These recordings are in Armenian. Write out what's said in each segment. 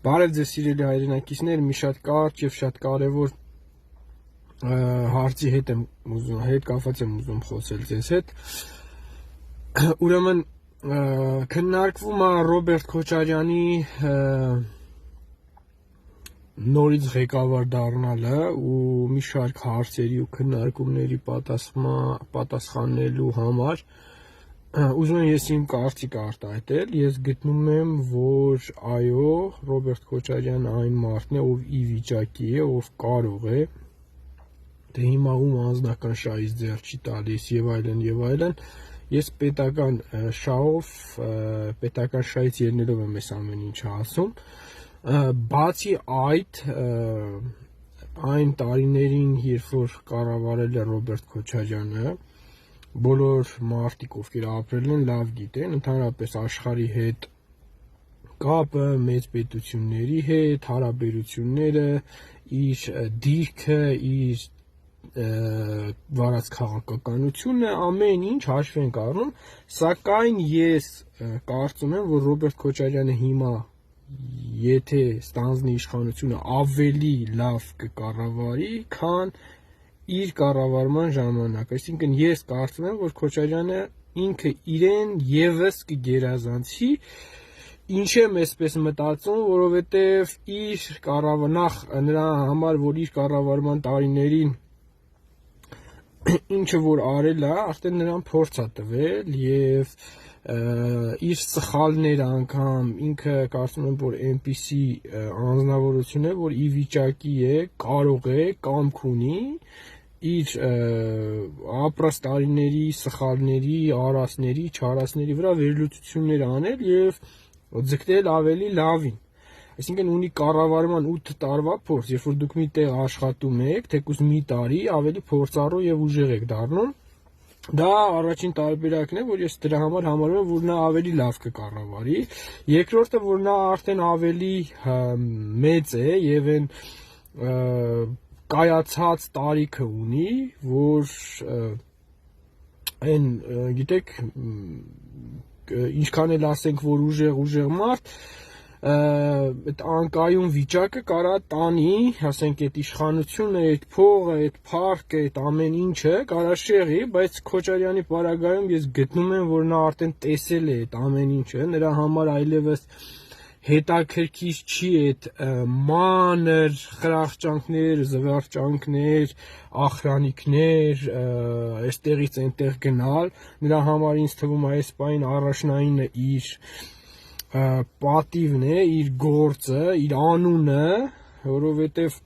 Բարև ձեզ սիրելի հայրենակիցներ, մի շատ կարճ եւ շատ կարեւոր հարցի հետ կապված եմ ուզում խոսել ձեզ հետ։ Ուրեմն քննարկվում է Ռոբերտ Քոչարյանի նորից ղեկավար դառնալը ու մի շարք հարցերի ու քննարկումների պատասխանելու համար ուզում եմ ես իմ կարծիքը արտահայտել։ Ես գտնում եմ, որ այո, Ռոբերտ Քոչարյանը այն մարդն է, ով ի վիճակի է, ով կարող է, թե հիմա ում անձնական շահից ձեռ չի տալիս եւ այլն, ես պետական շահով, պետական շահից ելնելով եմ այս ամեն ինչը ասում։ Բացի այդ, այն տարիներին, երբ որ կառավարել է Ռոբերտ Քոչարյանը, բոլոր մարդիկ, ովքեր ապրել են, լավ գիտեն, ընդհանրապես աշխարհի հետ կապը, մեծ պետությունների հետ, հարաբերությունները, իր դիրքը, իր վարած քաղաքականությունը, ամեն ինչ հաշվի ենք առնում, սակայն ես կարծում եմ, որ Ռոբերտ Քոչարյանը հիմա եթե ստանձնի իշխանությունը ավելի լավ կկառավարի, քան իր կառավարման ժամանակ, այսինքն ես կարծում եմ, որ Քոչարյանը ինքը իրեն եւս կգերազանցի, ինչ եմ այսպես մտածում, որովհետեւ իր նախ նրա համար, որ իր կառավարման տարիներին ինչը որ արել է, արդեն նրան փորձ է տվել եւ իր սխալները անգամ ինքը կարծում եմ, որ այնպիսի անձնավորություն է, որ ի վիճակի է, կարող է, կամք ունի իր ապրած տարիների սխալների, արածների, չարածների վրա վերլուծություններ անել եւ ձգտել ավելի լավին։ Այսինքն ունի կառավարման 8 տարվա փորձ, երբ որ դուք մի տեղ աշխատում եք, թեկուզ մի տարի ավելի փորձառու եւ ուժեղ եք դառնում, դա առաջին տարբերակն է, որ ես դրա համար համարում եմ, որ նա ավելի լավ կկառավարի։ Երկրորդը, որ նա արդեն ավելի մեծ է եւ այն կայացած տարիքը ունի, որ այն գիտեք, ինչքան էլ ասենք, որ ուժեղ մարդ, այդ անկայուն վիճակը կարա տանի, ասենք, այդ իշխանությունը, այդ փողը, այդ փառքը, այդ ամեն ինչը կարա շեղի, բայց Քոչարյանի պարագայում ես գտնում եմ, որ նա արդեն տեսել է այդ ամեն ինչը, նրա համար այլևս հետաքրքիր չի այդ մանր խրախճանքներ, զվարճանքներ, ախրանիկներ, այստեղից այնտեղ գնալ, նրա համար ինձ թվում է այս պայն առաջնայինը իր պատիվն է, իր գործը, իր անունը, որովհետև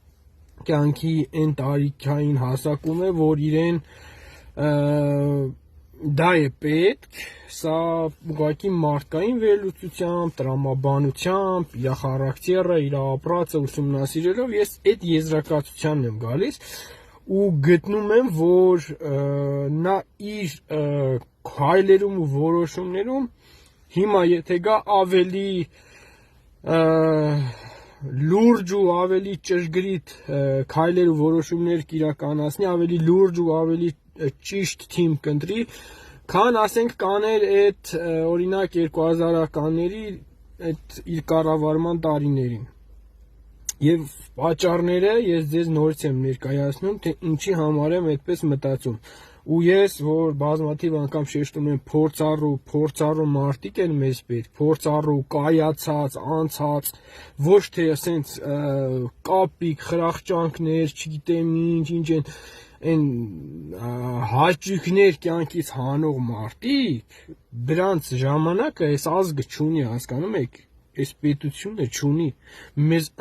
կյանքի այն տարիքային հասակում է, որ իրեն դա է պետք, սա ուղղակի մարդկային վերլուծությամբ, տրամաբանությամբ, իր խարակտերը, իր ապրածը ուսումնասիրելով, ես այդ եզրակացությանն եմ գալիս ու գտնում եմ, որ նա իր քայլերում ու որոշումներում հիմա եթե գա ավելի լուրջ ու ավելի ճշգրիտ քայլեր ու որոշումներ կիրականացնի, ավելի լուրջ ու ավելի ճիշտ թիմ կընտրի, քան ասենք կաներ այդ օրինակ 2000-ականների այդ իր կառավարման տարիներին։ Եվ պատճառները ես ձեզ նորից եմ ներկայացնում, թե ինչի համար եմ այդպես մտածում։ Ու ես, որ բազմաթիվ անգամ շեշտում եմ, փորձառու մարդիկ են մեզ պետք, փորձառու, կայացած, անցած, ոչ թե ասենց կապիկ, խրախճանքներ, չգիտեմ ինչ են հաճույքներ կյանքից հանող մարդիկ, դրանց ժամանակը այս ազգը չունի, հասկանում եք, այս պետությունը չունի, մեզ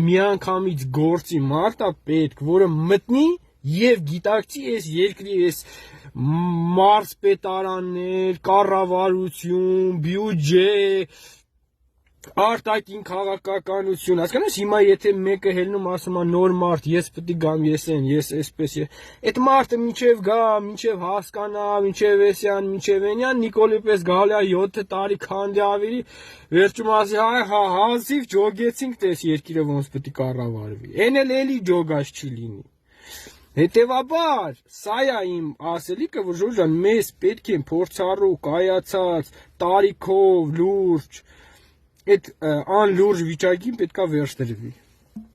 միանգամից գործի մարդ է պետք, որը մտնի եւ գիտակցի այս երկրի այս մարզպետարաններ, կառավարություն, բյուջե, արտաքին քաղաքականություն, հասկանաս, հիմա եթե մեկը հելնում ասում է նոր մարդ, ես պետք է գամ, ես այսպես, այդ մարդը մինչև գա, մինչև հասկանա, մինչև էսյան, մինչև էնյան, Նիկոլի պես գալի է 7 տարի քանդի ավիրի, վերջում ասի, հազիվ ջոգեցինք, տես երկիրը ոնց պետք է կառավարվի, են էլ էլի ջոգած չի լինի։ Հետևաբար, սա է իմ ասելիքը, որ Ժորժ ջան, մեզ պետք է փորձառու, կայացած, տարիքով, լուրջ, այդ անլուրջ վիճակին պետքա վերջ տրվի։